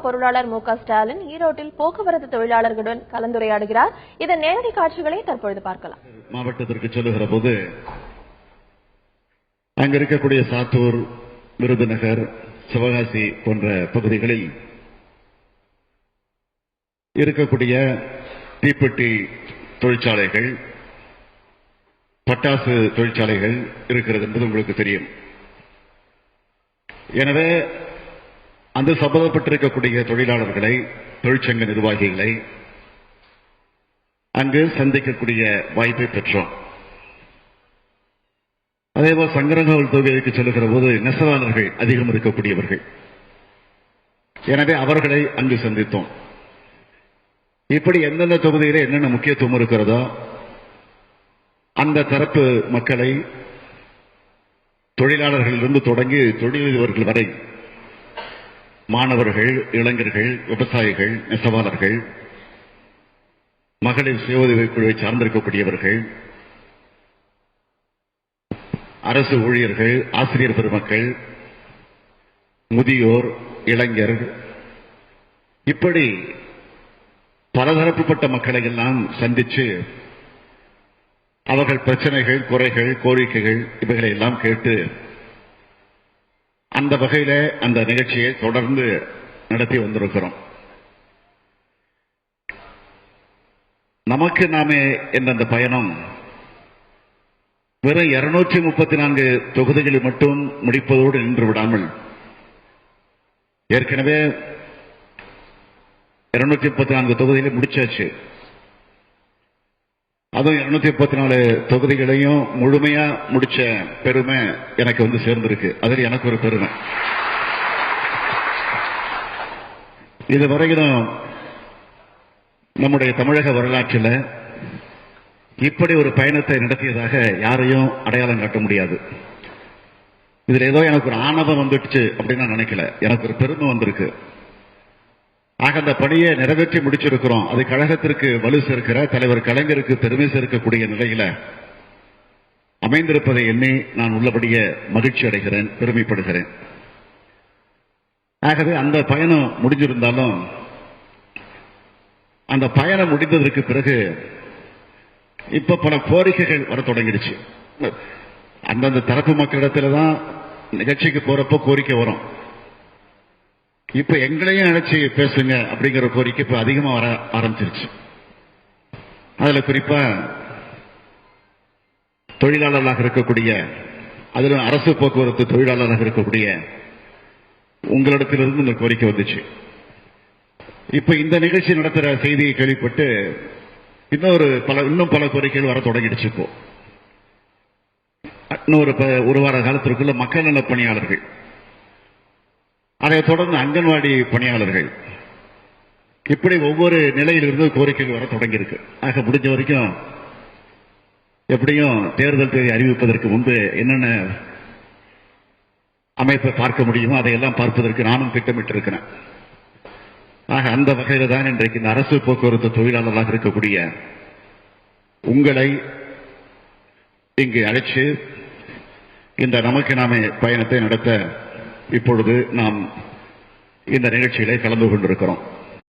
பொருளாளர் மு.க. ஸ்டாலின் ஈரோட்டில் போக்குவரத்து தொழிலாளர்களுடன் கலந்துரையாடுகிறார். இதன் நேரடி காட்சிகளை தற்பொழுது பார்க்கலாம். மாவட்டத்திற்கு செல்லுகிற போது அங்க இருக்கக்கூடிய சாத்தூர், விருதுநகர், சிவகாசி போன்ற பகுதிகளில் இருக்கக்கூடிய தீப்பெட்டி தொழிற்சாலைகள், பட்டாசு தொழிற்சாலைகள் இருக்கிறது என்பது உங்களுக்கு தெரியும். எனவே அந்த சம்பந்தப்பட்டிருக்கக்கூடிய தொழிலாளர்களை, தொழிற்சங்க நிர்வாகிகளை அங்கு சந்திக்கக்கூடிய வாய்ப்பை பெற்றோம். அதேபோல் சங்கரங்கோவில் தொகுதிக்கு செல்லுகிற போது நெசவாளர்கள் அதிகம் இருக்கக்கூடியவர்கள், எனவே அவர்களை அங்கு சந்தித்தோம். இப்படி எந்தெந்த தொகுதியிலே என்னென்ன முக்கியத்துவம் இருக்கிறதோ அந்த தரப்பு மக்களை, தொழிலாளர்களிலிருந்து தொடங்கி தொழிலதிபர்கள் வரை, மாணவர்கள், இளைஞர்கள், விவசாயிகள், நெசவாளர்கள், மகளிர் சுய உதவிக் குழுவை சார்ந்திருக்கக்கூடியவர்கள், அரசு ஊழியர்கள், ஆசிரியர் பெருமக்கள், முதியோர், இளைஞர், இப்படி பலதரப்புப்பட்ட மக்களை எல்லாம் சந்திச்சு அவர்கள் பிரச்சனைகள், குறைகள், கோரிக்கைகள் இவைகளை எல்லாம் கேட்டு அந்த வகையில அந்த நிகழ்ச்சியை தொடர்ந்து நடத்தி வந்திருக்கிறோம். நமக்கு நாமே என்ற அந்த பயணம் வெறும் 234 தொகுதிகளில் மட்டும் முடிப்பதோடு நின்று விடாமல், ஏற்கனவே 234 தொகுதிகளை முடிச்சாச்சு. அதுவும் 234 தொகுதிகளையும் முழுமையா முடிச்ச பெருமை எனக்கு வந்து சேர்ந்திருக்கு. அதில் எனக்கு ஒரு பெருமை. இதுவரையிலும் நம்முடைய தமிழக வரலாற்றில் இப்படி ஒரு பயணத்தை நடத்தியதாக யாரையும் அடையாளம் காட்ட முடியாது. இதுல ஏதோ எனக்கு ஒரு ஆணவம் வந்துடுச்சு அப்படின்னு நான் நினைக்கல. எனக்கு ஒரு பெருமை வந்திருக்கு. ஆக அந்த பணியை நிறைவேற்றி முடிச்சிருக்கிறோம். அது கழகத்திற்கு வலு சேர்க்கிற தலைவர் கலைஞருக்கு பெருமை சேர்க்கக்கூடிய நிலையில அமைந்திருப்பதை எண்ணி நான் உள்ளபடியே மகிழ்ச்சி அடைகிறேன், பெருமைப்படுகிறேன். ஆகவே அந்த பயணம் முடிஞ்சிருந்தாலும் அந்த பயணம் முடிந்ததற்கு பிறகு இப்ப பல கோரிக்கைகள் வர தொடங்கிடுச்சு. அந்தந்த தரப்பு மக்களிடத்துல தான் நிகழ்ச்சிக்கு போறப்போ கோரிக்கை வரும். இப்ப எங்களையும் நினைச்சு பேசுங்க அப்படிங்கிற கோரிக்கை இப்ப அதிகமா வர ஆரம்பிச்சிருச்சு. அதுல குறிப்பா தொழிலாளர்களாக இருக்கக்கூடிய, அதுல அரசு போக்குவரத்து தொழிலாளராக இருக்கக்கூடிய உங்களிடத்திலிருந்து இந்த கோரிக்கை வந்துச்சு. இப்ப இந்த நிகழ்ச்சி நடத்துற செய்தியை கேள்விப்பட்டு இன்னும் பல கோரிக்கைகள் வர தொடங்கிடுச்சு. இப்போ இன்னொரு ஒரு வார காலத்திற்குள்ள மக்கள் நல பணியாளர்கள், அதைத் தொடர்ந்து அங்கன்வாடி பணியாளர்கள், இப்படி ஒவ்வொரு நிலையிலிருந்து கோரிக்கைகள் வர தொடங்கியிருக்கு. ஆக முடிஞ்ச வரைக்கும் எப்படியும் தேர்தல் தேதி அறிவிப்பதற்கு முன்பு என்னென்ன அமைப்பை பார்க்க முடியுமோ அதையெல்லாம் பார்ப்பதற்கு நானும் திட்டமிட்டிருக்கிறேன். ஆக அந்த வகையில தான் இன்றைக்கு இந்த அரசு போக்குவரத்து தொழிலாளர்களாக இருக்கக்கூடிய உங்களை இங்கு அழைச்சு இந்த நமக்கு நாமே பயணத்தை நடத்த இப்பொழுது நாம் இந்த நிகழ்ச்சியிலே கலந்து கொண்டிருக்கிறோம்.